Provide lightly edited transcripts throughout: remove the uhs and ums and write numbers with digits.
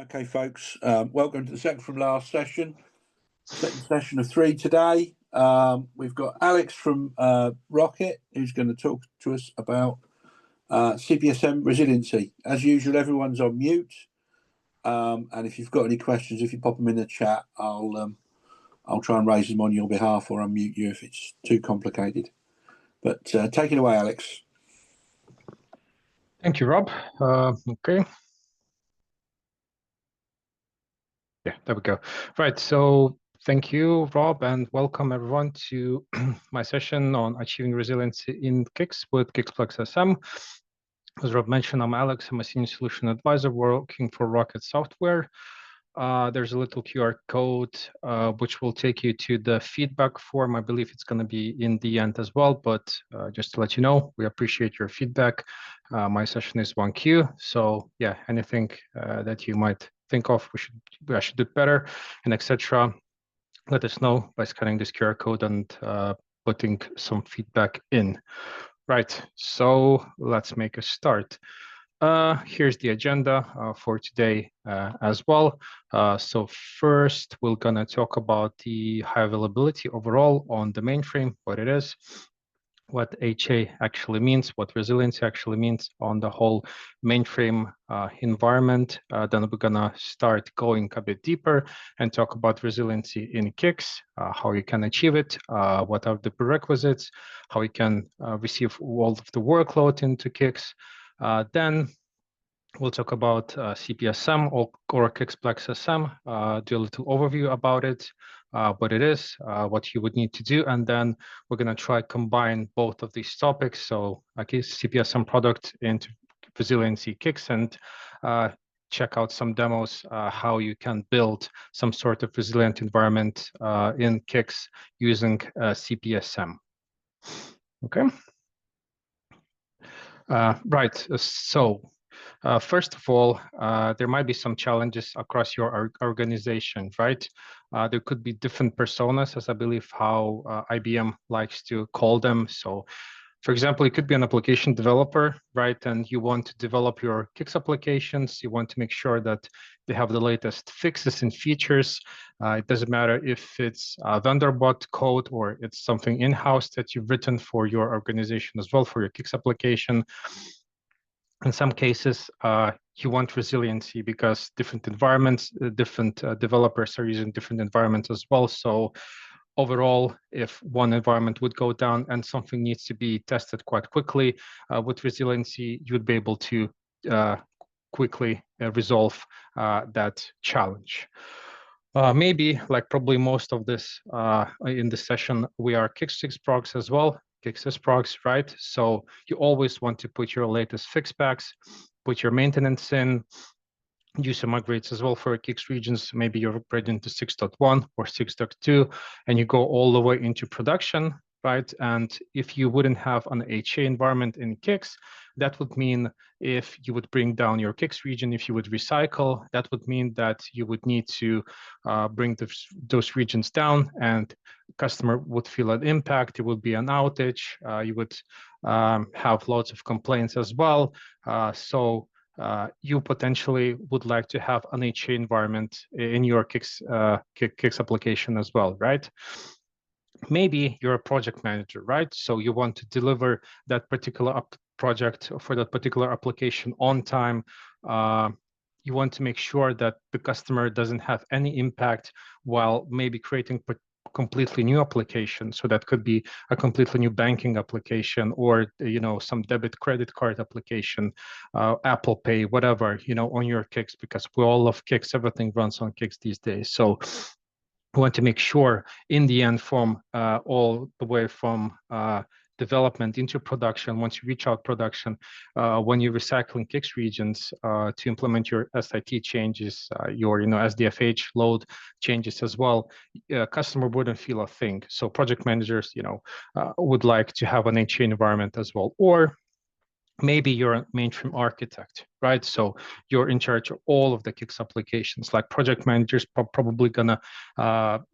Okay, folks, welcome to the second from last session, second session of 3 today. We've got Alex from Rocket, who's going to talk to us about CPSM resiliency. As usual, everyone's on mute. And if you've got any questions, if you pop them in the chat, I'll try and raise them on your behalf or unmute you if it's too complicated. But take it away, Alex. Thank you, Rob. Okay. Yeah, there we go. Right, so thank you, Rob, and welcome everyone to my session on achieving resiliency in CICS with CICS+SM. As Rob mentioned, I'm Alex. I'm a senior solution advisor working for Rocket Software. There's a little QR code which will take you to the feedback form. I believe it's going to be in the end as well, but just to let you know, we appreciate your feedback. My session is 1Q, so yeah, anything that you might think of I should do better, and etc. Let us know by scanning this QR code and putting some feedback in. Right, so let's make a start. Here's the agenda for today as well. So first, we're gonna talk about the high availability overall on the mainframe, what it is, what HA actually means, what resiliency actually means on the whole mainframe environment. Then we're gonna start going a bit deeper and talk about resiliency in CICS, how you can achieve it, what are the prerequisites, how you can receive all of the workload into CICS. Then we'll talk about CPSM or CICS+SM, do a little overview about it, what it is, what you would need to do, and then we're going to try combine both of these topics. So CPSM product into resiliency CICS and check out some demos, how you can build some sort of resilient environment in CICS using CPSM. Okay. Right, so first of all, there might be some challenges across your organization, right? There could be different personas, as I believe how IBM likes to call them. So, for example, it could be an application developer, right? And you want to develop your CICS applications. You want to make sure that they have the latest fixes and features. It doesn't matter if it's vendor-bought code or it's something in-house that you've written for your organization as well, for your CICS application. In some cases, you want resiliency because different environments, different developers are using different environments as well. So overall, if one environment would go down and something needs to be tested quite quickly, with resiliency, you'd be able to quickly resolve that challenge. Maybe, like probably most of this in this session, we are CICS procs as well. CICS procs, right? So you always want to put your latest fix packs, put your maintenance in, do some upgrades as well for CICS regions. Maybe you're upgrading to 6.1 or 6.2, and you go all the way into production, right? And if you wouldn't have an HA environment in CICS, that would mean if you would bring down your CICS region, if you would recycle, that would mean that you would need to bring those regions down, and customer would feel an impact. It would be an outage. You would have lots of complaints as well. You potentially would like to have an HA environment in your CICS application as well, right? Maybe you're a project manager, right? So you want to deliver that particular project for that particular application on time. You want to make sure that the customer doesn't have any impact while maybe creating completely new application. So that could be a completely new banking application, or some debit credit card application, Apple Pay, whatever, on your CICS, because we all love CICS. Everything runs on CICS these days. So we want to make sure in the end, from all the way from development into production, once you reach out production, when you're recycling CICS regions to implement your SIT changes, your SDFH load changes as well, customer wouldn't feel a thing. So project managers, would like to have an HA environment as well. Or maybe you're a mainframe architect, right? So you're in charge of all of the CICS applications. Like project managers probably gonna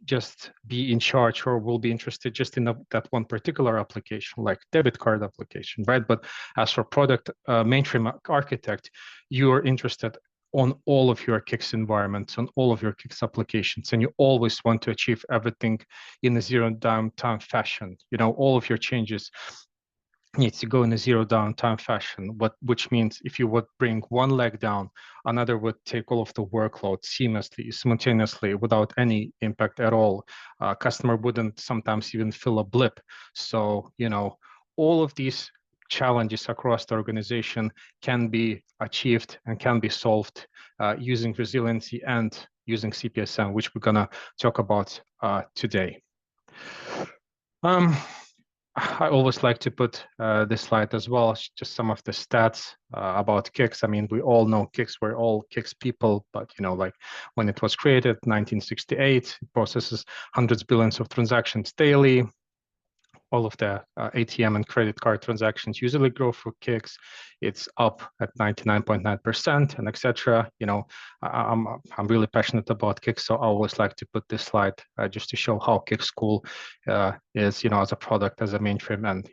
just be in charge or will be interested just in that one particular application, like debit card application, right? But as for product mainframe architect, you're interested on all of your CICS environments, on all of your CICS applications, and you always want to achieve everything in a zero downtime fashion. All of your changes needs to go in a zero downtime fashion, which means if you would bring one leg down, another would take all of the workload seamlessly, simultaneously, without any impact at all. Customer wouldn't sometimes even feel a blip. So, all of these challenges across the organization can be achieved and can be solved using resiliency and using CPSM, which we're gonna talk about today. I always like to put this slide as well, just some of the stats about CICS. I mean, we all know CICS, we're all CICS people, but like when it was created, 1968, it processes hundreds of billions of transactions daily. All of the ATM and credit card transactions usually grow for CICS. It's up at 99.9% and etc. I'm really passionate about CICS, so I always like to put this slide just to show how CICS cool is, as a product, as a mainframe, and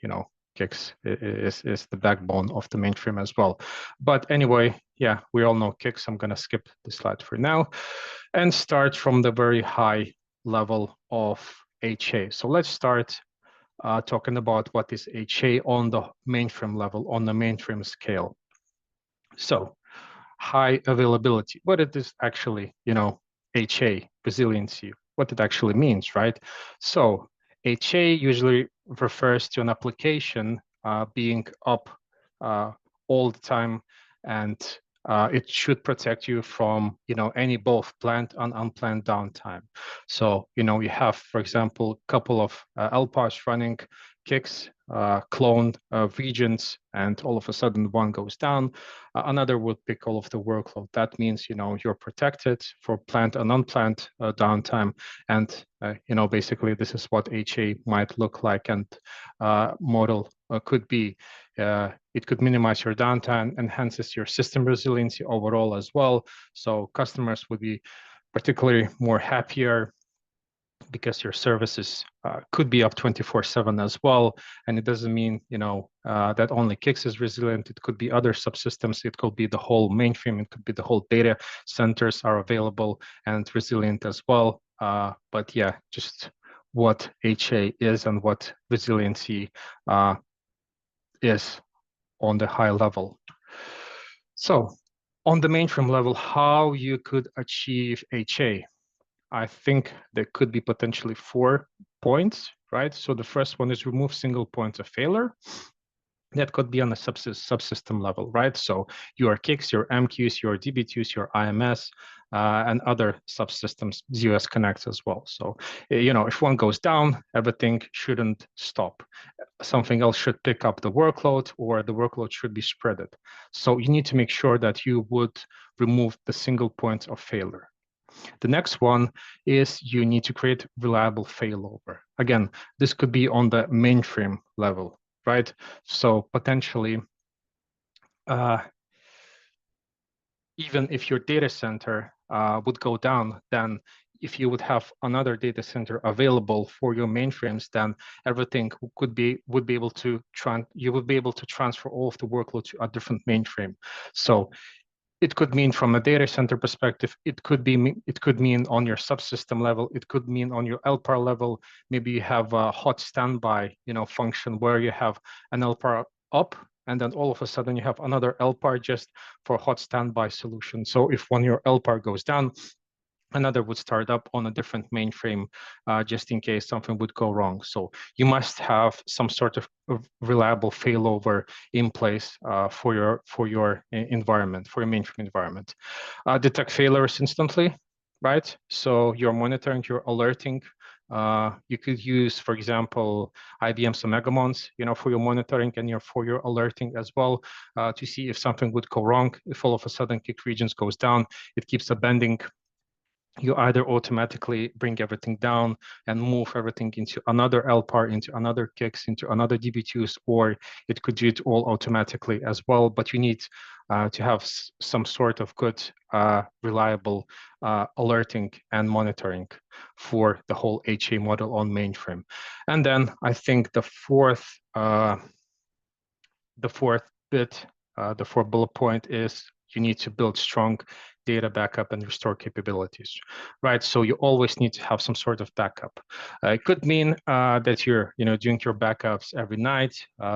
CICS is the backbone of the mainframe as well. But anyway, yeah, we all know CICS. I'm gonna skip the slide for now and start from the very high level of HA. So let's start talking about what is HA on the mainframe level, on the mainframe scale. So high availability, what it is actually, HA, resiliency, what it actually means, right? So HA usually refers to an application being up all the time, and it should protect you from, any both planned and unplanned downtime. So, you have, for example, a couple of LPARs running CICS, cloned regions, and all of a sudden one goes down, another would pick all of the workload. That means, you're protected for planned and unplanned downtime. And, basically this is what HA might look like, and model could be. It could minimize your downtime, enhances your system resiliency overall as well. So customers would be particularly more happier because your services could be up 24/7 as well. And it doesn't mean, that only CICS is resilient. It could be other subsystems. It could be the whole mainframe. It could be the whole data centers are available and resilient as well. But yeah, just what HA is and what resiliency is on the high level. So on the mainframe level, how you could achieve HA? I think there could be potentially 4 points, right? So the first one is remove single points of failure. That could be on a subsystem level, right? So your CICS, your MQs, your DB2s, your IMS, and other subsystems, ZOS connects as well. So, if one goes down, everything shouldn't stop. Something else should pick up the workload, or the workload should be spreaded. So you need to make sure that you would remove the single points of failure. The next one is you need to create reliable failover. Again, this could be on the mainframe level, right? So potentially, even if your data center would go down, then if you would have another data center available for your mainframes, then everything would be able to transfer all of the workload to a different mainframe. So it could mean from a data center perspective, it could mean on your subsystem level, it could mean on your LPAR level. Maybe you have a hot standby, function where you have an LPAR up, and then all of a sudden you have another LPAR just for hot standby solution. So if one your LPAR goes down, another would start up on a different mainframe, just in case something would go wrong. So you must have some sort of reliable failover in place for your environment, for your mainframe environment. Detect failures instantly, right? So you're monitoring, you're alerting. You could use, for example, IBM's Megamons, for your monitoring and for your alerting as well, to see if something would go wrong. If all of a sudden CICS regions goes down, it keeps appending. You either automatically bring everything down and move everything into another LPAR, into another CICS, into another DB2s, or it could do it all automatically as well. But you need to have some sort of good, reliable alerting and monitoring for the whole HA model on mainframe. And then I think the fourth bit, the fourth bullet point is you need to build strong data backup and restore capabilities, right? So you always need to have some sort of backup. It could mean that you're, doing your backups every night,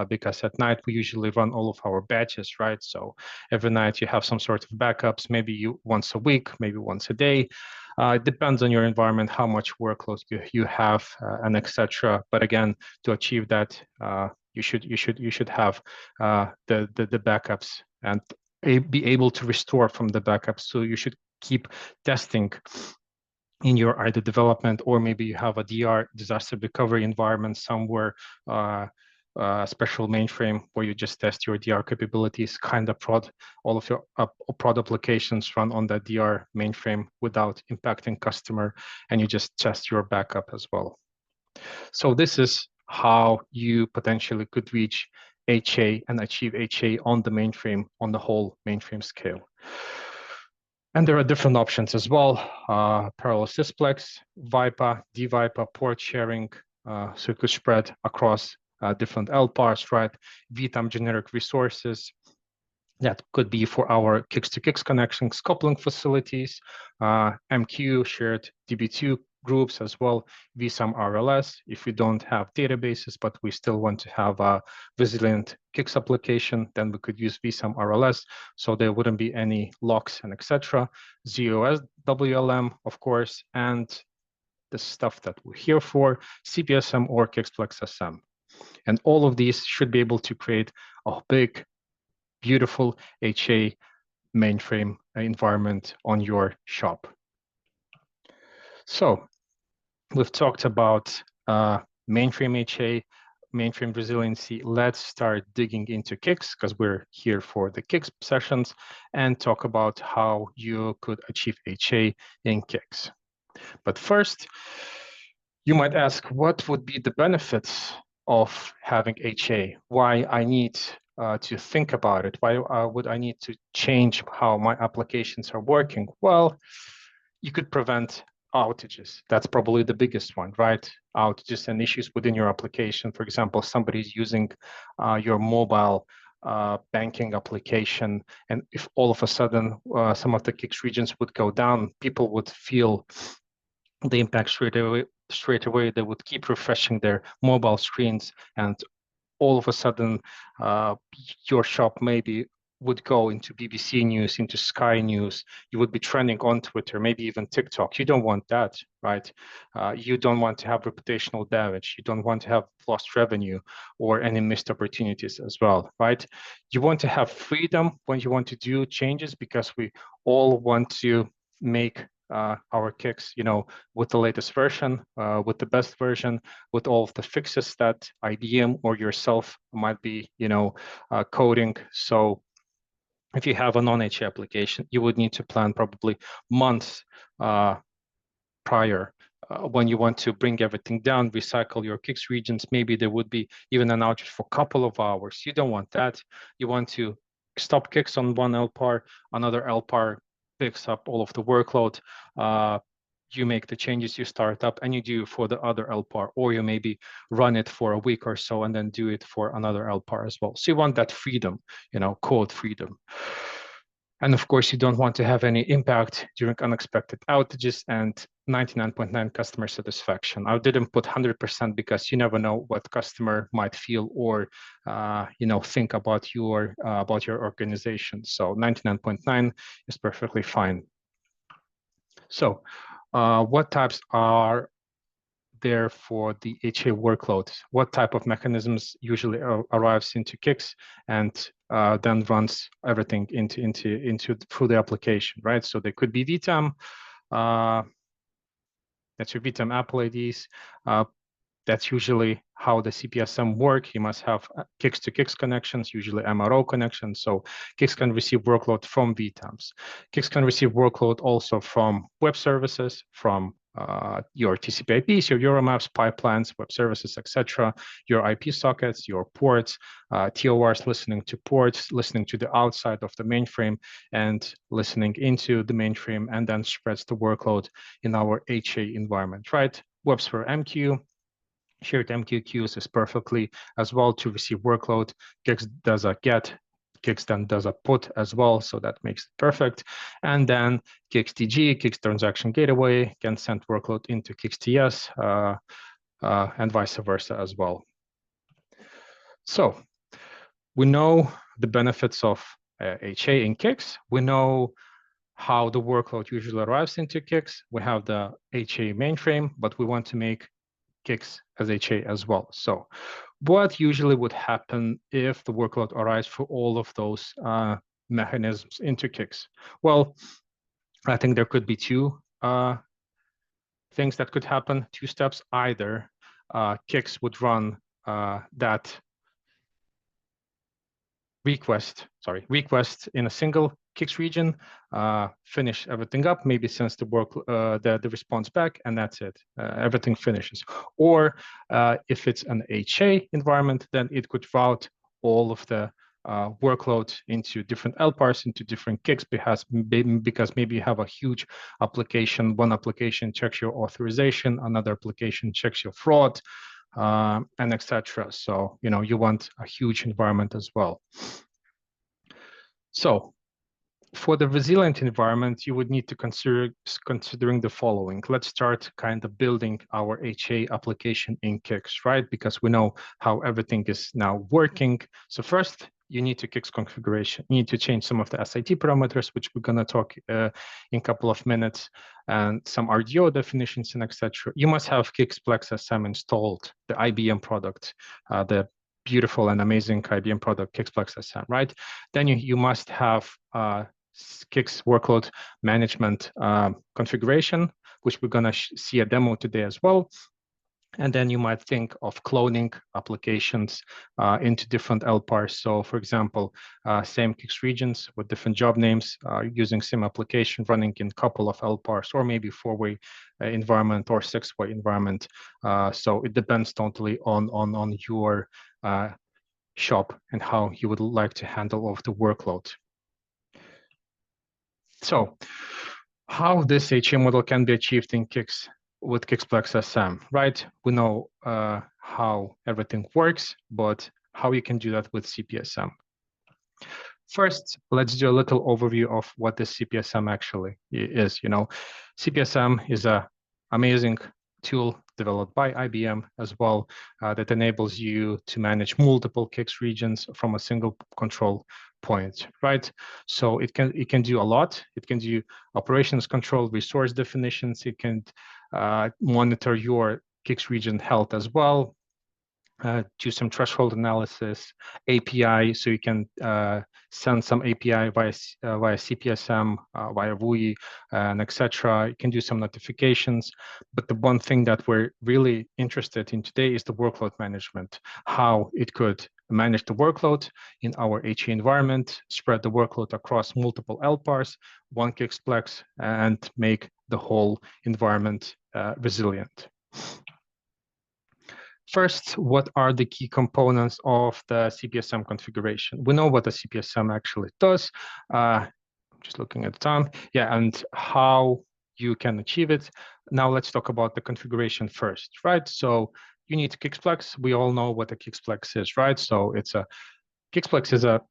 because at night we usually run all of our batches, right? So every night you have some sort of backups, maybe you once a week, maybe once a day. It depends on your environment, how much workload you have, and etc. But again, to achieve that, you should have the backups and be able to restore from the backups. So you should keep testing in your either development, or maybe you have a DR, disaster recovery environment somewhere, special mainframe where you just test your DR capabilities, kind of prod all of your prod applications run on that DR mainframe without impacting customer, and you just test your backup as well. So this is how you potentially could reach HA and achieve HA on the mainframe, on the whole mainframe scale. And there are different options as well: parallel sysplex, VIPA, DVIPA, port sharing, so you could spread across different LPARs, right? VTAM generic resources. That could be for our CICS-to-CICS connections, coupling facilities, MQ, shared DB2 groups as well, vSAM RLS, if we don't have databases, but we still want to have a resilient CICS application, then we could use vSAM RLS, so there wouldn't be any locks and etc. ZOS WLM, of course, and the stuff that we're here for, CPSM or CICS-SM. And all of these should be able to create a big, beautiful HA mainframe environment on your shop. So we've talked about mainframe HA, mainframe resiliency. Let's start digging into CICS, because we're here for the CICS sessions, and talk about how you could achieve HA in CICS. But first, you might ask, what would be the benefits of having HA? Why I need to think about it? Why would I need to change how my applications are working? Well, you could prevent outages. That's probably the biggest one, right? Outages and issues within your application. For example, somebody's using your mobile banking application, and if all of a sudden some of the CICS regions would go down, people would feel the impact straight away. They would keep refreshing their mobile screens, and all of a sudden your shop maybe would go into BBC News, into Sky News. You would be trending on Twitter, maybe even TikTok. You don't want that, right? You don't want to have reputational damage. You don't want to have lost revenue or any missed opportunities as well, right? You want to have freedom when you want to do changes, because we all want to make our CICS, with the latest version, with the best version, with all of the fixes that IBM or yourself might be, coding. So if you have a non-HA application, you would need to plan probably months prior. When you want to bring everything down, recycle your CICS regions, maybe there would be even an outage for a couple of hours. You don't want that. You want to stop CICS on one LPAR, another LPAR picks up all of the workload. You make the changes, you start up, and you do for the other LPAR, or you maybe run it for a week or so and then do it for another LPAR as well. So you want that freedom, code freedom. And of course, you don't want to have any impact during unexpected outages, and 99.9 customer satisfaction. I didn't put 100% because you never know what customer might feel or think about your organization. So 99.9 is perfectly fine. So what types are there for the HA workload? What type of mechanisms usually arrives into CICS and then runs everything into through the application, right? So they could be VTAM. That's your VTAM Apple IDs. That's usually how the CPSM work. You must have CICS-to-CICS connections, usually MRO connections. So CICS can receive workload from VTAMs. CICS can receive workload also from web services, from your TCP IPs, your Euromaps, pipelines, web services, etc., your IP sockets, your ports, TORs listening to ports, listening to the outside of the mainframe, and listening into the mainframe, and then spreads the workload in our HA environment, right? WebSphere MQ, shared MQ queues is perfectly as well to receive workload. CICS does a get CICS then does a put as well, so that makes it perfect. And then CICS-TG, CICS Transaction Gateway, can send workload into CICS-TS and vice versa as well. So we know the benefits of HA in CICS. We know how the workload usually arrives into CICS. We have the HA mainframe, but we want to make CICS as HA as well. So what usually would happen if the workload arrives for all of those mechanisms into CICS? Well, I think there could be two things that could happen, two steps. Either CICS would run that request in a single CICS region, finish everything up, maybe sends the the response back, and that's it. Everything finishes. Or if it's an HA environment, then it could route all of the workload into different LPARs, into different CICS, because maybe you have a huge application. One application checks your authorization, another application checks your fraud, and etc. So, you want a huge environment as well. So for the resilient environment, you would need to considering the following. Let's start kind of building our HA application in CICS, right? Because we know how everything is now working. So first, you need to CICS configuration. You need to change some of the SIT parameters, which we're going to talk in a couple of minutes, and some RDO definitions and etc. You must have CICS Plex SM installed, the IBM product, the beautiful and amazing IBM product, CICS Plex SM, right? Then you must have CICS workload management configuration, which we're going to see a demo today as well. And then you might think of cloning applications into different LPARs. So for example, same CICS regions with different job names, using same application running in a couple of LPARs, or maybe 4-way environment or 6-way environment. So it depends totally on your shop and how you would like to handle all of the workload. So how this HA model can be achieved in CICS with CICS Plex SM, right? We know how everything works, but how you can do that with CPSM. First, let's do a little overview of what this CPSM actually is. CPSM is an amazing tool developed by IBM as well that enables you to manage multiple CICS regions from a single control point, right? So it can do a lot. It can do operations control, resource definitions. It can monitor your CICS region health as well. Do some threshold analysis, API, so you can send some API via CPSM, via WUI, and etc. You can do some notifications. But the one thing that we're really interested in today is the workload management, how it could manage the workload in our HA environment, spread the workload across multiple LPARs, one CICS Plex, and make the whole environment resilient. First, what are the key components of the CPSM configuration? We know what the CPSM actually does. Just looking at the time. Yeah, and how you can achieve it. Now let's talk about the configuration first, right? So you need CICS Plex. We all know what a CICS Plex is, right? So CICS Plex is a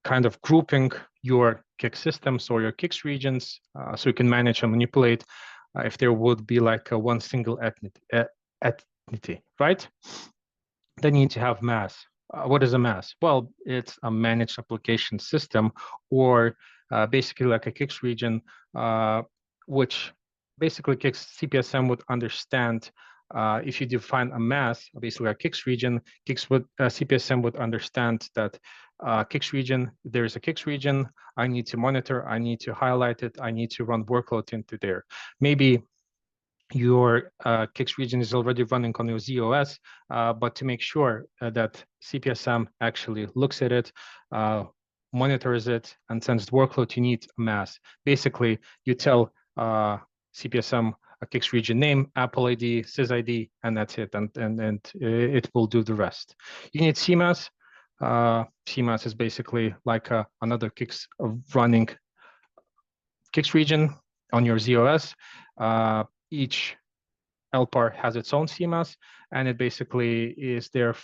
kind of grouping your CICS systems or your CICS regions, so you can manage and manipulate if there would be like one single entity, right? Then you need to have MAS. What is a MAS? Well, it's a managed application system, or basically like a CICS region, which basically CPSM would understand. If you define a MAS, basically a CICS region, CPSM would understand that CICS region, there is a CICS region, I need to monitor, I need to highlight it, I need to run workload into there. Maybe your CICS region is already running on your ZOS, but to make sure that CPSM actually looks at it, monitors it, and sends the workload, you need a MAS. Basically, you tell CPSM a CICS region name, Apple ID, sys ID, and that's it, and it will do the rest. You need CMAS. CMAS is basically like another CICS running CICS region on your ZOS. Each LPAR has its own CMAS, and it basically is there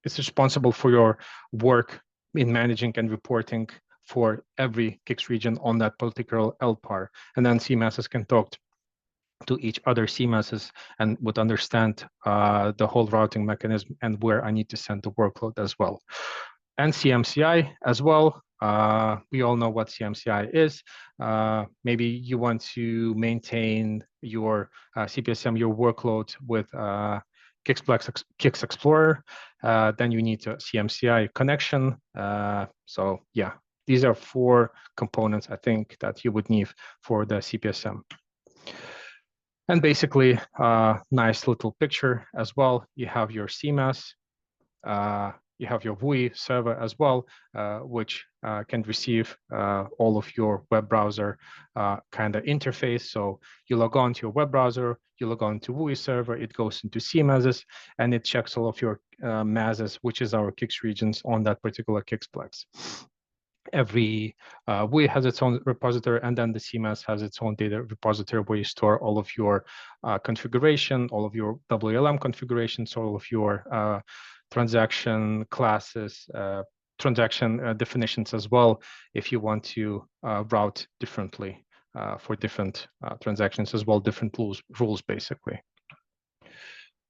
it's responsible for your work in managing and reporting for every CICS region on that particular LPAR. And then CMSs can talk to each other CMSs and would understand the whole routing mechanism and where I need to send the workload as well. And CMCI as well. We all know what CMCI is. Maybe you want to maintain your CPSM, your workload with CICS Explorer, then you need a CMCI connection. So yeah, these are 4 components I think that you would need for the CPSM. And basically, nice little picture as well. You have your CMS, you have your WUI server as well, which can receive all of your web browser kind of interface. So you log on to your web browser, you log on to WUI server, it goes into CMSs, and it checks all of your MASs, which is our CICS regions on that particular CICSplex. Every WUI has its own repository, and then the CMS has its own data repository where you store all of your configuration, all of your WLM configurations, all of your transaction classes, transaction definitions as well, if you want to route differently for different transactions as well, different rules basically.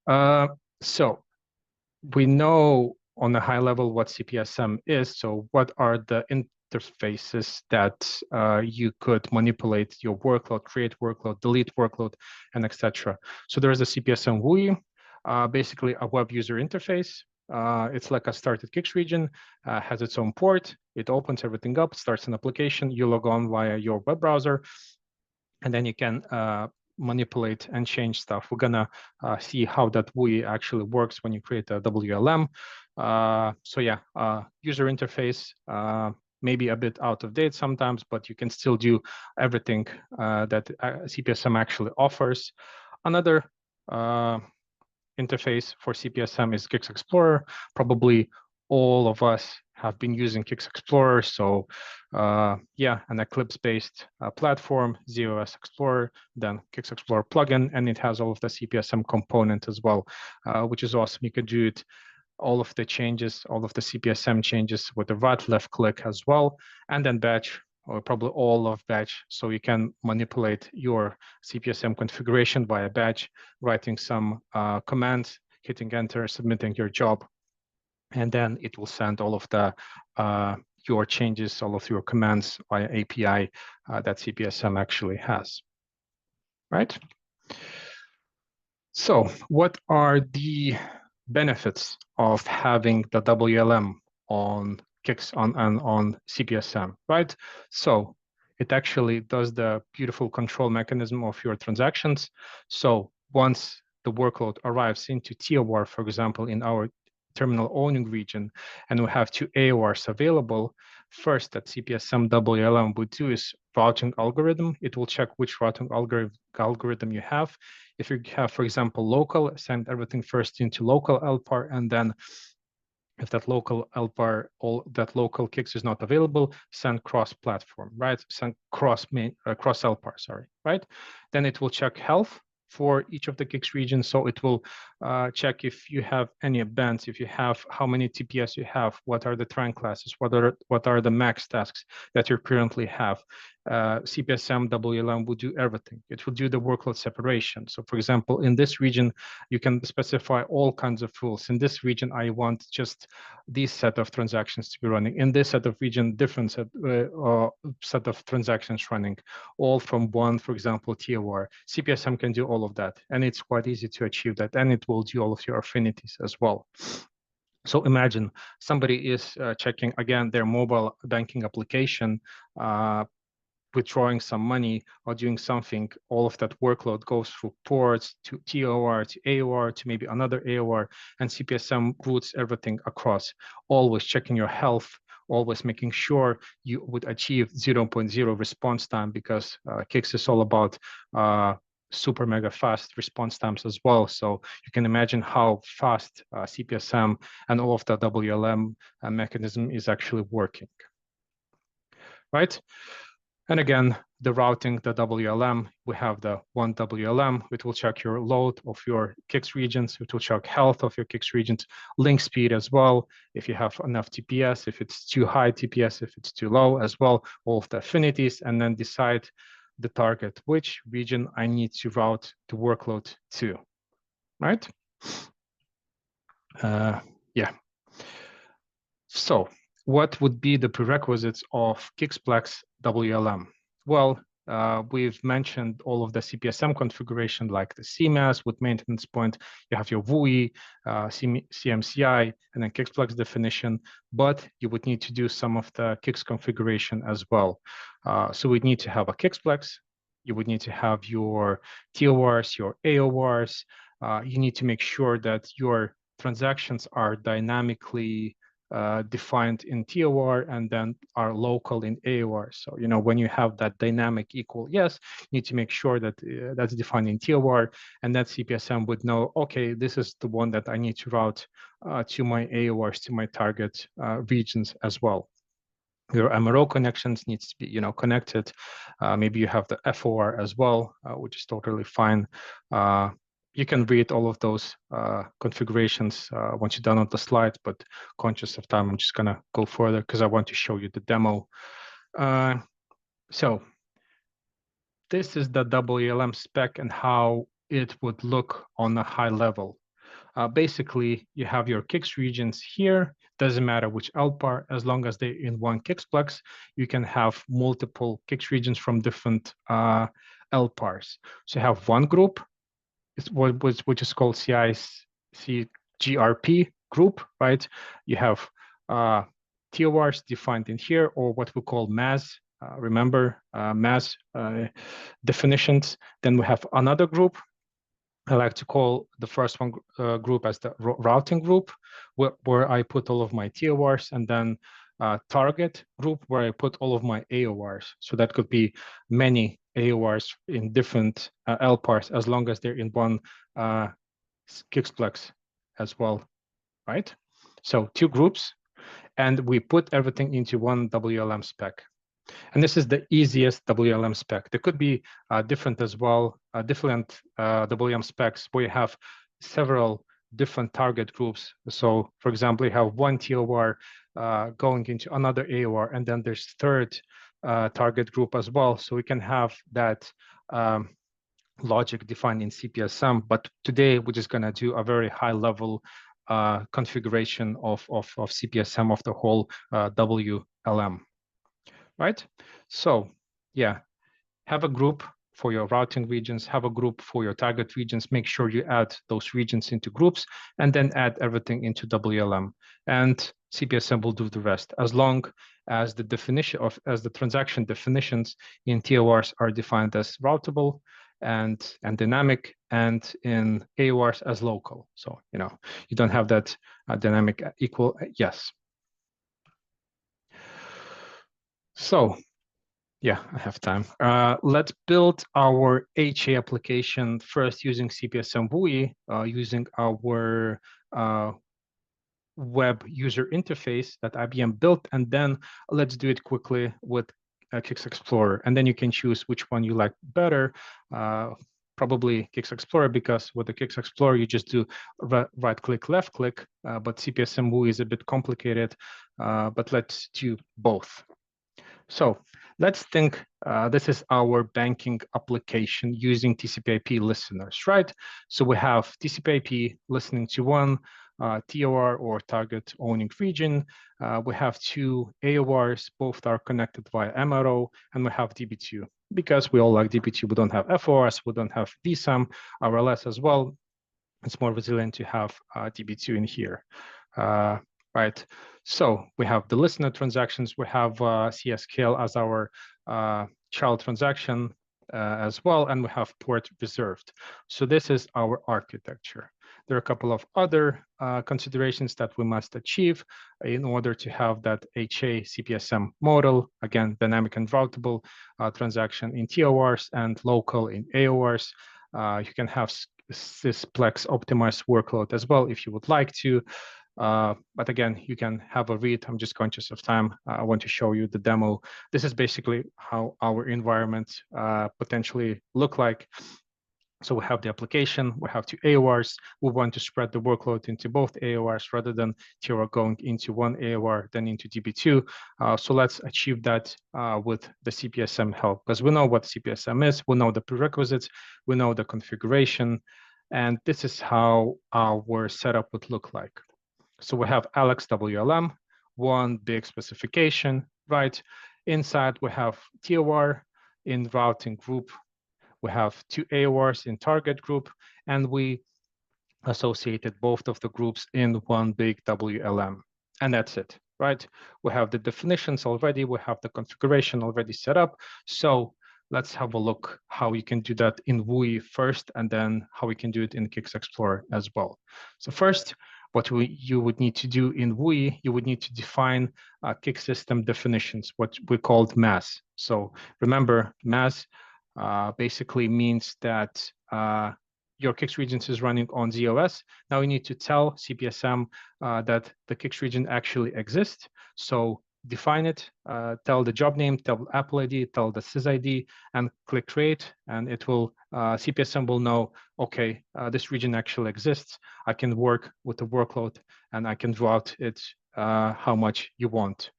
So we know on a high level what CPSM is. So what are the interfaces that you could manipulate your workload, create workload, delete workload, and etc. So there is a CPSM WUI, basically a web user interface. It's like a started CICS region, has its own port. It opens everything up, starts an application. You log on via your web browser, and then you can manipulate and change stuff. We're gonna see how that WUI actually works when you create a WLM. So yeah, user interface, maybe a bit out of date sometimes, but you can still do everything that CPSM actually offers. Another interface for CPSM is CICS Explorer. Probably all of us have been using CICS Explorer. So yeah, an Eclipse-based platform, ZOS Explorer, then CICS Explorer plugin, and it has all of the CPSM component as well, which is awesome. You could do it, all of the changes, all of the CPSM changes with the right left click as well, and then batch, or probably all of batch. So you can manipulate your CPSM configuration via batch, writing some commands, hitting enter, submitting your job, and then it will send all of the your changes, all of your commands via API that CPSM actually has, right? So what are the benefits of having the WLM on CICS on CPSM, right? So it actually does the beautiful control mechanism of your transactions. So once the workload arrives into TOR, for example, in our terminal owning region, and we have 2 AORs available, first that CPSM WLM would do is routing algorithm. It will check which routing algorithm you have. If you have, for example, local, send everything first into local LPAR, and then if that local LPAR, that local CICS is not available, send cross-platform, right? Send cross LPAR, sorry, right? Then it will check health for each of the CICS regions. So it will check if you have any bands, if you have how many TPS you have, what are the trunk classes, what are the max tasks that you currently have. CPSM WLM will do everything. It will do the workload separation. So for example, in this region, you can specify all kinds of rules. In this region, I want just this set of transactions to be running. In this set of region, different set of transactions running, all from one, for example, TOR. CPSM can do all of that, and it's quite easy to achieve that, and it will do all of your affinities as well. So imagine somebody is checking, again, their mobile banking application, withdrawing some money or doing something. All of that workload goes through ports to TOR, to AOR, to maybe another AOR, and CPSM routes everything across, always checking your health, always making sure you would achieve 0.0 response time, because CICS is all about super mega fast response times as well. So you can imagine how fast CPSM and all of the WLM mechanism is actually working, right? And again, the routing, the WLM, we have the one WLM. It will check your load of your CICS regions. It will check health of your CICS regions, link speed as well. If you have enough TPS, if it's too high TPS, if it's too low as well, all of the affinities, and then decide the target, which region I need to route the workload to, right? Yeah. So what would be the prerequisites of CICS WLM? Well, we've mentioned all of the CPSM configuration, like the CMAS with maintenance point. You have your WUI, CMCI, and then CICS definition, but you would need to do some of the CICS configuration as well. So we'd need to have a CICS. You would need to have your TORs, your AORs. You need to make sure that your transactions are dynamically defined in TOR and then are local in AOR. So, you know, when you have that dynamic equal yes, you need to make sure that that's defined in TOR, and that CPSM would know, okay, this is the one that I need to route to my AORs, to my target regions as well. Your MRO connections needs to be, you know, connected. Maybe you have the FOR as well, which is totally fine. You can read all of those configurations once you're done on the slides, but conscious of time, I'm just gonna go further because I want to show you the demo. So this is the WLM spec and how it would look on a high level. Basically, you have your CICS regions here. Doesn't matter which LPAR, as long as they're in one CICSplex, you can have multiple CICS regions from different LPARs. So you have one group, which is called CICGRP group, right? You have TORs defined in here, or what we call MAS. Remember MAS definitions. Then we have another group. I like to call the first one group as the routing group, where I put all of my TORs, and then target group where I put all of my AORs. So that could be many AORs in different LPARs, as long as they're in one CICSplex as well, right? So two groups, and we put everything into one WLM spec. And this is the easiest WLM spec. There could be different as well, different WLM specs where you have several different target groups. So for example, you have one TOR going into another AOR, and then there's third target group as well. So we can have that logic defined in CPSM, but today we're just gonna do a very high level configuration of CPSM of the whole WLM. Right? So yeah, have a group for your routing regions, have a group for your target regions, make sure you add those regions into groups, and then add everything into WLM. And CPSM will do the rest, as long as the definition of, as the transaction definitions in TORs are defined as routable and dynamic, and in AORs as local. So, you know, you don't have that dynamic equal yes. So yeah, I have time. Let's build our HA application first using CPSM WUI, using our web user interface that IBM built, and then let's do it quickly with CICS Explorer. And then you can choose which one you like better. Probably CICS Explorer, because with the CICS Explorer, you just do right click, left click, but CPSM WUI is a bit complicated, but let's do both. So let's think this is our banking application using TCP/IP listeners, right? So we have TCP/IP listening to one TOR or target owning region. We have two AORs, both are connected via MRO, and we have DB2. Because we all like DB2, we don't have FORs, we don't have VSAM, RLS as well. It's more resilient to have DB2 in here. Right, so we have the listener transactions, we have CSKL as our child transaction as well, and we have port reserved. So this is our architecture. There are a couple of other considerations that we must achieve in order to have that HA CPSM model, again, dynamic and routable transaction in TORs and local in AORs. You can have sysplex optimized workload as well if you would like to. But again, you can have a read. I'm just conscious of time. I want to show you the demo. This is basically how our environment potentially look like. So we have the application, we have two AORs. We want to spread the workload into both AORs rather than TOR going into one AOR, then into DB2. So let's achieve that with the CPSM help, because we know what CPSM is, we know the prerequisites, we know the configuration, and this is how our setup would look like. So we have Alex WLM, one big specification, right? Inside we have TOR in routing group. We have two AORs in target group, and we associated both of the groups in one big WLM. And that's it, right? We have the definitions already. We have the configuration already set up. So let's have a look how you can do that in WUI first, and then how we can do it in CICS Explorer as well. So first, what you would need to do in WUI, you would need to define CICS system definitions, what we called MAS. So remember, MAS basically means that your CICS regions is running on ZOS. Now you need to tell CPSM that the CICS region actually exists. So define it, tell the job name, tell Apple ID, tell the SysID, and click create, and it will CPSM will know, okay, this region actually exists. I can work with the workload, and I can route it how much you want.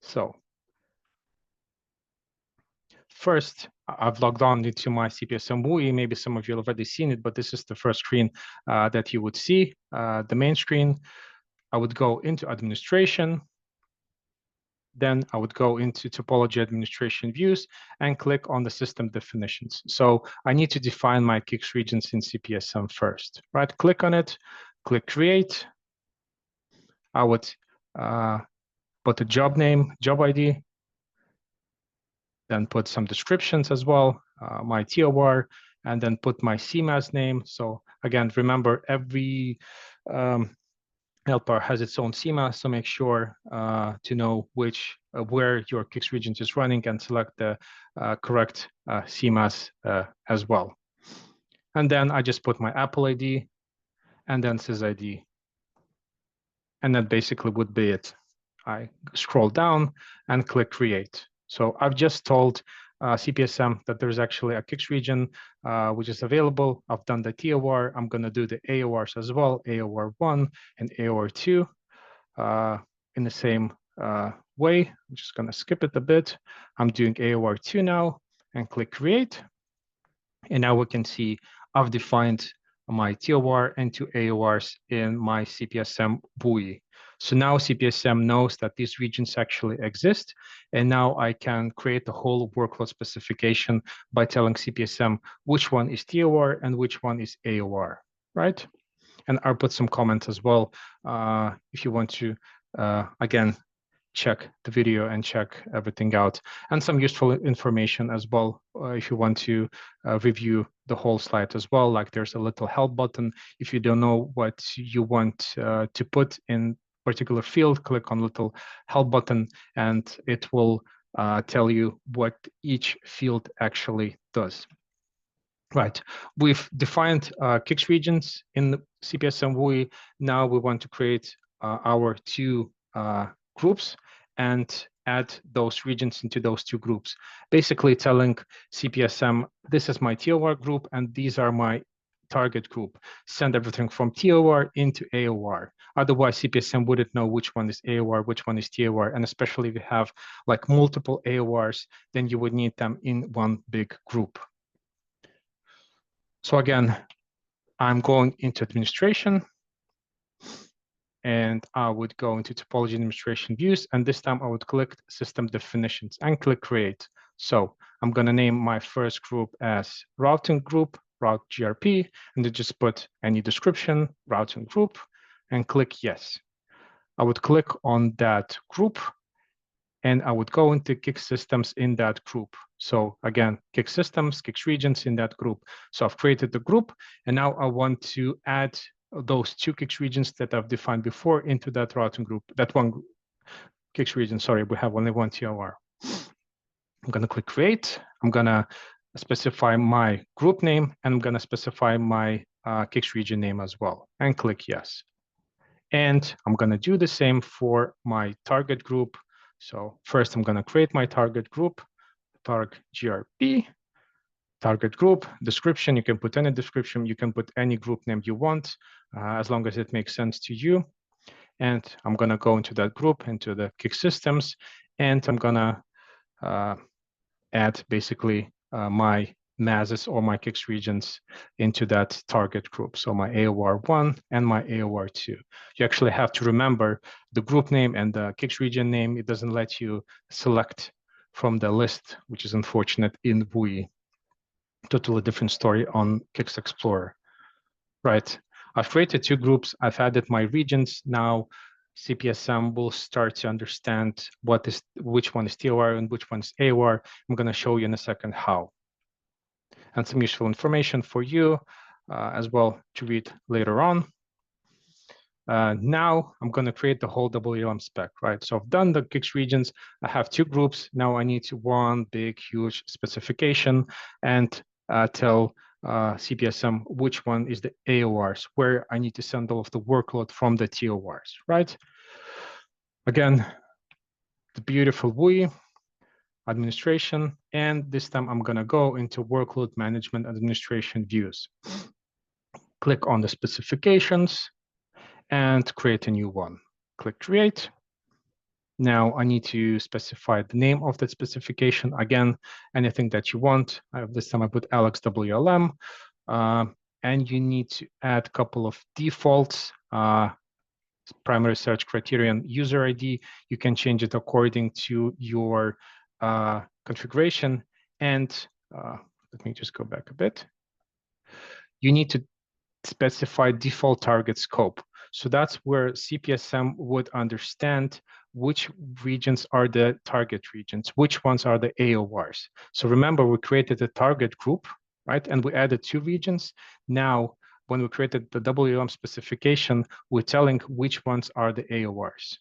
So first, I've logged on into my CPSM WUI. Maybe some of you have already seen it, but this is the first screen that you would see, the main screen. I would go into administration. Then I would go into topology administration views and click on the system definitions. So I need to define my CICS regions in CPSM first, right? Click on it, click create. I would put the job name, job ID, then put some descriptions as well, my TOR, and then put my CMAS name. So again, remember every helper has its own CMAS, so make sure to know where your CICS region is running and select the correct CMAS as well. And then I just put my Apple ID and then SysID. And that basically would be it. I scroll down and click create. So I've just told CPSM that there's actually a CICS region which is available. I've done the TOR. I'm going to do the AORs as well, AOR1 and AOR2 in the same way. I'm just going to skip it a bit. I'm doing AOR2 now and click create. And now we can see I've defined my TOR and two AORs in my CPSM WUI. So now CPSM knows that these regions actually exist. And now I can create the whole workload specification by telling CPSM which one is TOR and which one is AOR, right? And I'll put some comments as well if you want to, again, check the video and check everything out, and some useful information as well if you want to review the whole slide as well. Like there's a little help button. If you don't know what you want to put in particular field, click on little help button and it will tell you what each field actually does. Right, we've defined CICS regions in the CPSM WUI. Now we want to create our two groups and add those regions into those two groups. Basically telling CPSM, this is my TOR group and these are my target group. Send everything from TOR into AOR. Otherwise, CPSM wouldn't know which one is AOR, which one is TOR. And especially if you have like multiple AORs, then you would need them in one big group. So again, I'm going into administration and I would go into topology administration views. And this time I would click system definitions and click create. So I'm going to name my first group as routing group, route GRP, and then just put any description, routing group, and click yes. I would click on that group and I would go into CICS systems in that group. So again, CICS systems, CICS regions in that group. So I've created the group, and now I want to add those two CICS regions that I've defined before into that routing group. That one CICS region, sorry, we have only one TOR. I'm going to click create. I'm going to specify my group name, and I'm going to specify my CICS region name as well, and click yes. And I'm going to do the same for my target group. So first, I'm going to create my target group, targ grp, target group, description. You can put any description. You can put any group name you want, as long as it makes sense to you. And I'm going to go into that group, into the CICS systems, and I'm going to add basically my MASs or my CICS regions into that target group. So my AOR1 and my AOR2. You actually have to remember the group name and the CICS region name. It doesn't let you select from the list, which is unfortunate in WUI. Totally different story on CICS Explorer. Right. I've created two groups. I've added my regions. Now CPSM will start to understand which one is TOR and which one is AOR. I'm going to show you in a second how. And some useful information for you as well to read later on. Now I'm going to create the whole WLM spec, right? So I've done the CICS regions. I have two groups. Now I need one big, huge specification and tell CPSM which one is the AORs, where I need to send all of the workload from the TORs, right? Again, the beautiful WUI administration, and this time I'm going to go into workload management administration views. Click on the specifications and create a new one. Click create. Now I need to specify the name of that specification. Again, anything that you want. This time I put Alex WLM. And you need to add a couple of defaults. Primary search criterion user ID. You can change it according to your configuration. And let me just go back a bit. You need to specify default target scope. So that's where CPSM would understand which regions are the target regions, which ones are the AORs. So remember, we created a target group, right? And we added two regions. Now, when we created the WLM specification, we're telling which ones are the AORs.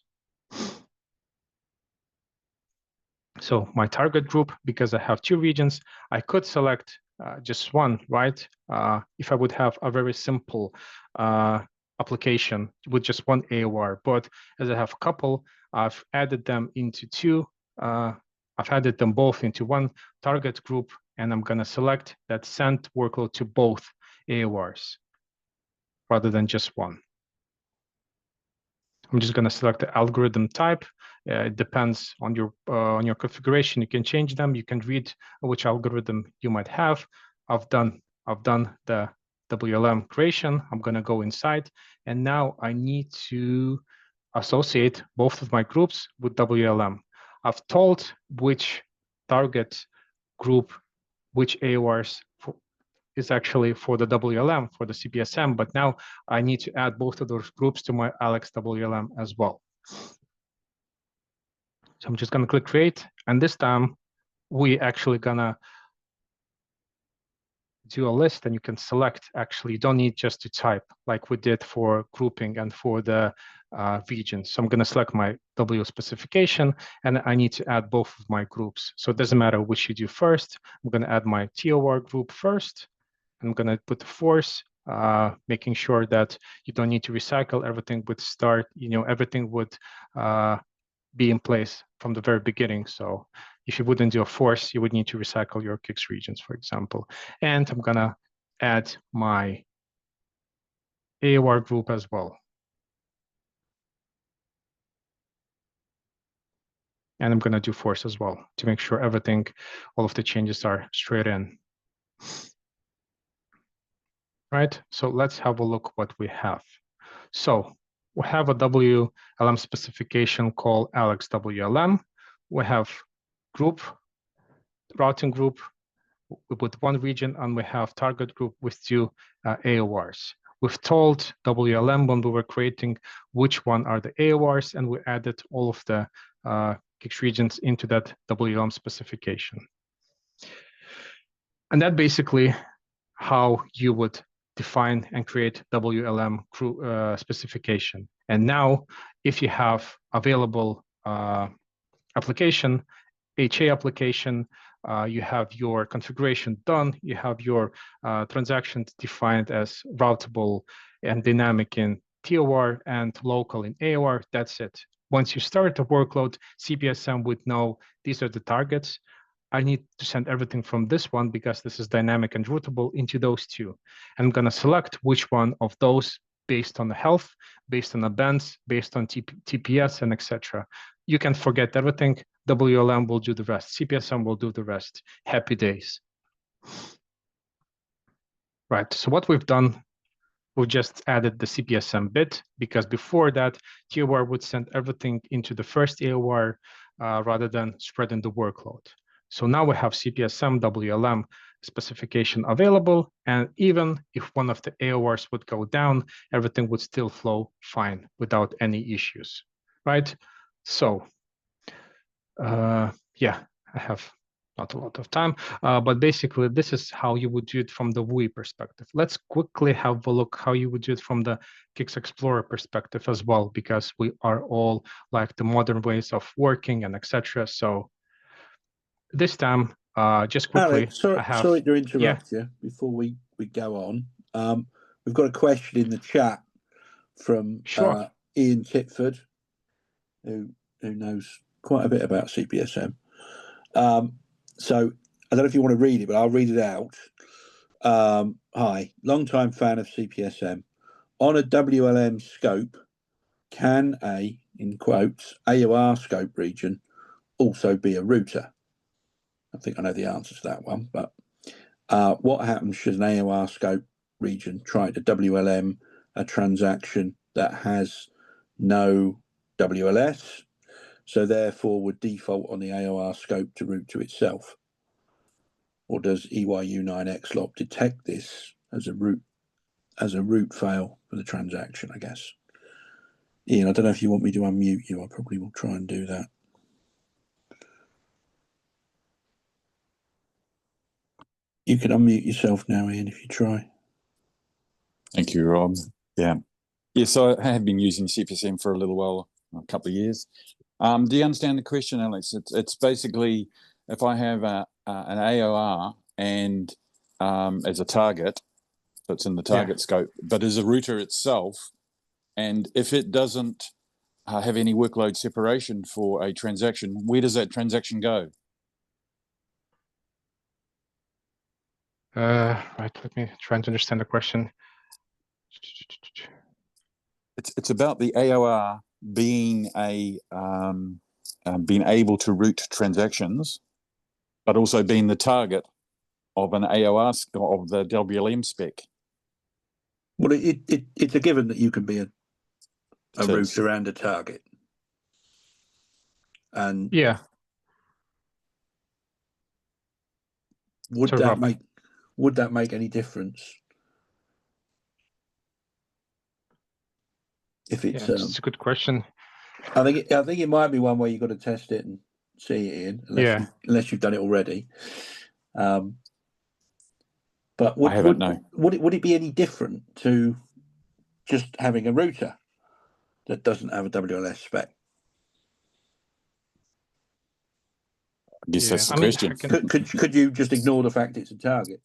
So my target group, because I have two regions, I could select just one, right? If I would have a very simple application with just one AOR, but as I have a couple, I've added them into two. I've added them both into one target group, and I'm going to select that send workload to both AORs rather than just one. I'm just going to select the algorithm type. It depends on your configuration. You can change them. You can read which algorithm you might have. I've done the WLM creation. I'm going to go inside, and now I need to associate both of my groups with WLM. I've told which target group, which AORs is actually for the WLM, for the CPSM, but now I need to add both of those groups to my Alex WLM as well. So I'm just going to click create, and this time we actually gonna do a list, and you can select. Actually, you don't need just to type like we did for grouping and for the regions. So I'm going to select my W specification, and I need to add both of my groups. So it doesn't matter which you do first. I'm going to add my TOR group first. I'm going to put the force, making sure that you don't need to recycle. Everything would start, everything would be in place from the very beginning. So if you wouldn't do a force, you would need to recycle your CICS regions, for example. And I'm going to add my AOR group as well. And I'm going to do force as well to make sure everything, all of the changes are straight in. Right, so let's have a look what we have. So we have a WLM specification called Alex WLM. We have group, routing group with one region, and we have target group with two AORs. We've told WLM when we were creating which one are the AORs, and we added all of the CICS regions into that WLM specification. And that basically how you would define and create WLM specification. And now, if you have available application, HA application, you have your configuration done, you have your transactions defined as routable and dynamic in TOR and local in AOR, that's it. Once you start the workload, CPSM would know these are the targets. I need to send everything from this one because this is dynamic and routable into those two. I'm going to select which one of those based on the health, based on events, based on TPS, and etc. You can forget everything. WLM will do the rest. CPSM will do the rest. Happy days. Right, so what we've done, we just added the CPSM bit because before that, TOR would send everything into the first AOR rather than spreading the workload. So now we have CPSM WLM specification available, and even if one of the AORs would go down, everything would still flow fine without any issues, right? So yeah, I have not a lot of time, but basically this is how you would do it from the WUI perspective. Let's quickly have a look how you would do it from the CICS Explorer perspective as well, because we are all like the modern ways of working and etc. So this time, just quickly, Alex, sorry to interrupt you before we go on. We've got a question in the chat from Ian Titford, who knows quite a bit about CPSM. So I don't know if you want to read it, but I'll read it out. Hi, long-time fan of CPSM. On a WLM scope, can a, in quotes, AOR scope region also be a router? I think I know the answer to that one, but what happens should an AOR scope region try to WLM a transaction that has no WLS, so therefore would default on the AOR scope to route to itself? Or does EYU9XLOP detect this as a route fail for the transaction, I guess? Ian, I don't know if you want me to unmute you. I probably will try and do that. You can unmute yourself now, Ian, if you try. Thank you, Rob. Yeah. So I have been using CPSM for a little while, a couple of years. Do you understand the question, Alex? It's basically if I have an AOR and as a target that's in the target scope, but as a router itself, and if it doesn't have any workload separation for a transaction, where does that transaction go? Right, let me try to understand the question. It's about the AOR being being able to route transactions, but also being the target of an AOR of the WLM spec. Well, it's a given that you can be a router and a target. And yeah, would that make any difference? If it's it's a good question. I think it might be one where you've got to test it and see it, Ian, unless you've done it already. But would it be any different to just having a router that doesn't have a WLS spec? I guess that's the question. Could you just ignore the fact it's a target?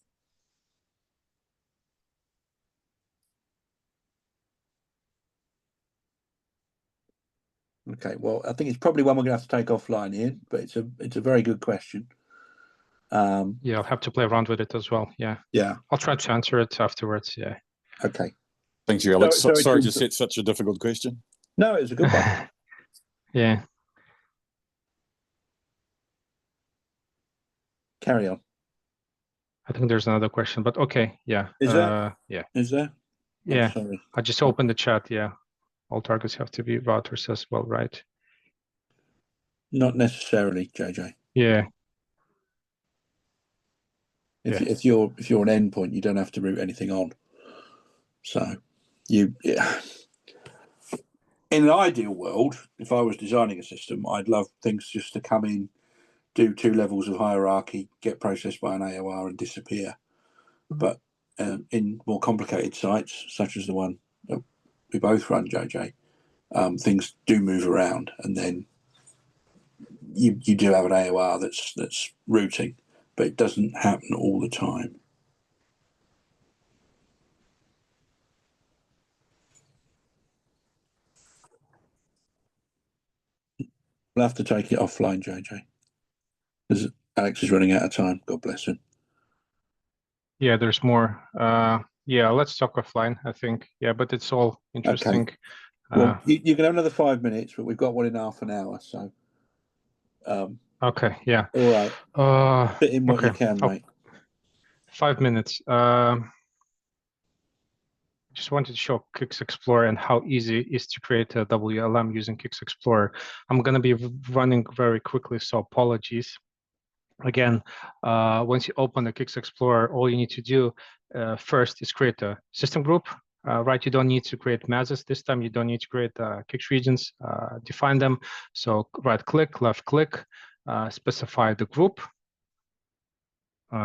Okay, well, I think it's probably one we're going to have to take offline, Ian, but it's a very good question. Yeah, I'll have to play around with it as well. Yeah. I'll try to answer it afterwards. Yeah. Okay. Thank you, Alex. Sorry to set such a difficult question. No, it was a good one. Yeah. Carry on. I think there's another question, but okay. Yeah. Is there? Yeah. Is there? Yeah. Sorry. I just opened the chat. Yeah. All targets have to be routers as well, right? Not necessarily, JJ. Yeah. If you're an endpoint, you don't have to route anything on. So in an ideal world, if I was designing a system, I'd love things just to come in, do 2 levels of hierarchy, get processed by an AOR and disappear. But in more complicated sites, such as the one that we both run, JJ, things do move around, and then you do have an AOR that's routing, but it doesn't happen all the time. We'll have to take it offline, JJ, because Alex is running out of time. God bless him. Yeah, there's more. Yeah, let's talk offline, I think. Yeah, but it's all interesting. Okay. Well, you can have another 5 minutes, but we've got one in half an hour, so. Okay, yeah. All right. Fit in what okay. you can, mate. 5 minutes. Just wanted to show CICS Explorer and how easy it is to create a WLM using CICS Explorer. I'm going to be running very quickly, so apologies. Again, once you open the CICS Explorer, all you need to do first is create a system group. Right, you don't need to create mazes this time. You don't need to create CICS regions, define them. So right-click, left-click, specify the group.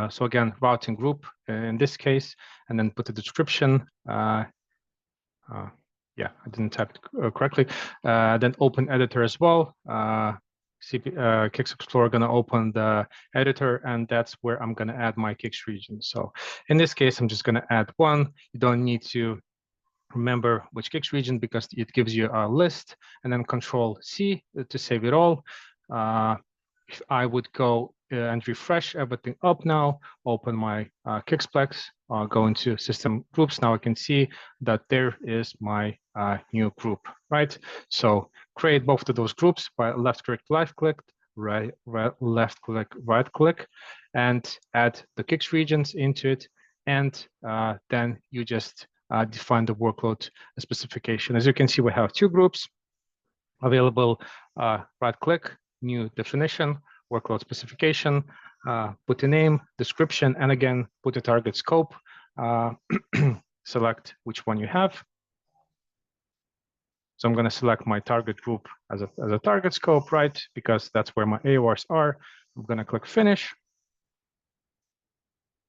So again, routing group in this case, and then put a description. Yeah, I didn't type it correctly. Then open editor as well. CICS Explorer going to open the editor, and that's where I'm going to add my CICS region. So in this case, I'm just going to add one. You don't need to remember which CICS region because it gives you a list, and then Control-C to save it all. If I would go and refresh everything up now, open my CICSplex, go into system groups. Now I can see that there is my new group, right? So create both of those groups by left-click, left-click, right-click, and add the CICS regions into it. And then you just define the workload specification. As you can see, we have two groups available. Right-click, new definition, workload specification, put a name, description, and again, put a target scope. Select which one you have. So I'm going to select my target group as a target scope, right? Because that's where my AORs are. I'm going to click finish.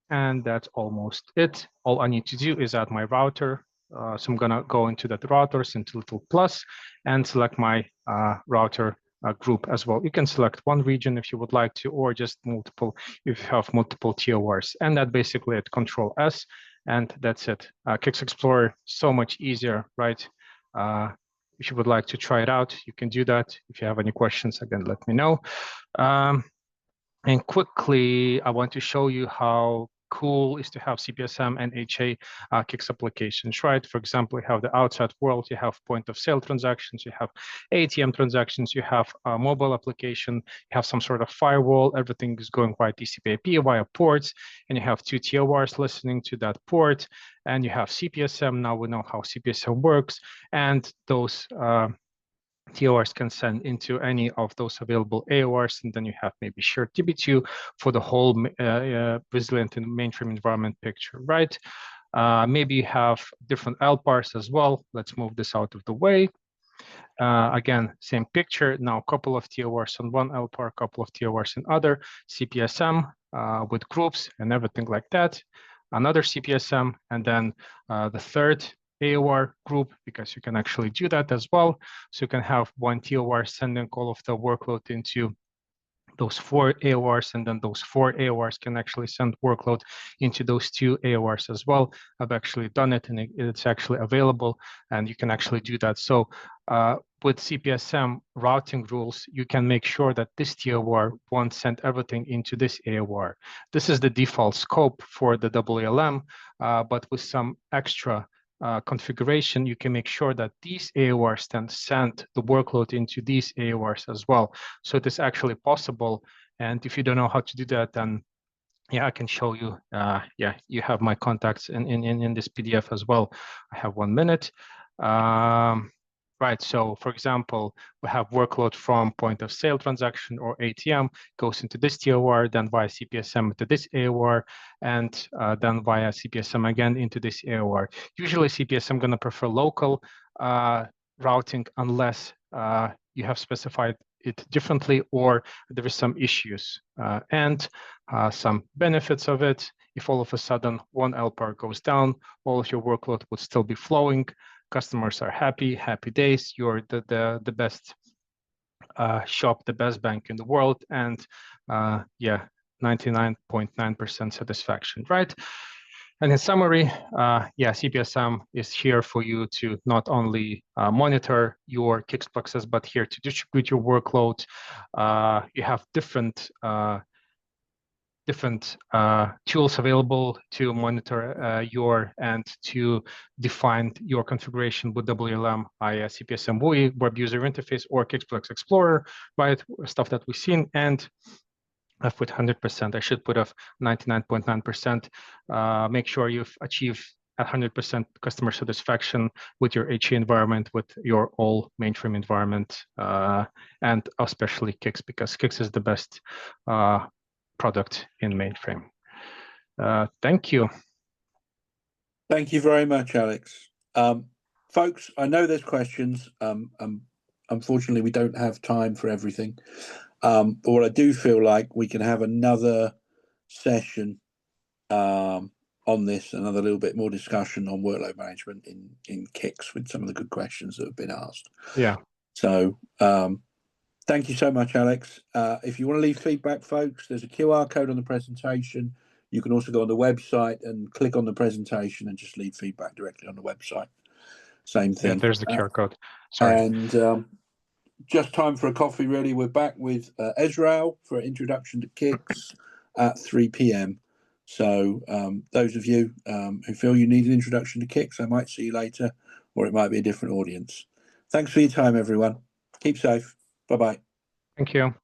And that's almost it. All I need to do is add my router. So I'm going to go into that routers, into little plus, and select my router group as well. You can select one region if you would like to, or just multiple if you have multiple TORs. And that basically it, Control S, and that's it. CICS Explorer, so much easier, right? If you would like to try it out, you can do that. If you have any questions, again, let me know. And quickly, I want to show you how cool is to have CPSM and HA CICS applications, right? For example, you have the outside world, you have point of sale transactions, you have ATM transactions, you have a mobile application, you have some sort of firewall, everything is going via TCP/IP via ports, and you have two TORs listening to that port, and you have CPSM. Now we know how CPSM works, and those TORs can send into any of those available AORs, and then you have maybe shared TB2 for the whole resilient and mainframe environment picture, right? Maybe you have different LPARs as well. Let's move this out of the way. Again, same picture. Now a couple of TORs on one LPAR, a couple of TORs in other, CPSM with groups and everything like that. Another CPSM, and then the third AOR group, because you can actually do that as well. So you can have one TOR sending all of the workload into those four AORs, and then those four AORs can actually send workload into those two AORs as well. I've actually done it, and it's actually available, and you can actually do that. So with CPSM routing rules, you can make sure that this TOR won't send everything into this AOR. This is the default scope for the WLM, but with some extra configuration, you can make sure that these AORs then send the workload into these AORs as well. So it is actually possible. And if you don't know how to do that, then yeah, I can show you. Yeah, you have my contacts in this PDF as well. I have 1 minute. Right, so for example, we have workload from point of sale transaction or ATM goes into this TOR, then via CPSM to this AOR, and then via CPSM again into this AOR. Usually CPSM going to prefer local routing unless you have specified it differently or there is some issues. And some benefits of it, if all of a sudden one LPAR goes down, all of your workload would still be flowing. Customers are happy days. You're the best shop, the best bank in the world, and yeah, 99.9% satisfaction, right? And in summary, yeah, CPSM is here for you to not only monitor your CICS boxes, but here to distribute your workload. You have different tools available to monitor your and to define your configuration with WLM, i.e. CPSM GUI, Web User Interface, or CICS Explorer, right? Stuff that we've seen. And I've put 100%. I should put off 99.9%. Make sure you've achieved 100% customer satisfaction with your HA environment, with your all mainframe environment, and especially CICS, because CICS is the best product in mainframe. Thank you. Thank you very much, Alex. Folks, I know there's questions. Unfortunately, we don't have time for everything. But what I do feel like we can have another session on this, another little bit more discussion on workload management in CICS with some of the good questions that have been asked. Yeah. So thank you so much, Alex. If you want to leave feedback, folks, there's a QR code on the presentation. You can also go on the website and click on the presentation and just leave feedback directly on the website. Same thing. Yeah, there's the QR code. Sorry. And just time for a coffee, really. We're back with Ezrael for an introduction to CICS at 3 p.m. So those of you who feel you need an introduction to CICS, I might see you later, or it might be a different audience. Thanks for your time, everyone. Keep safe. Bye-bye. Thank you.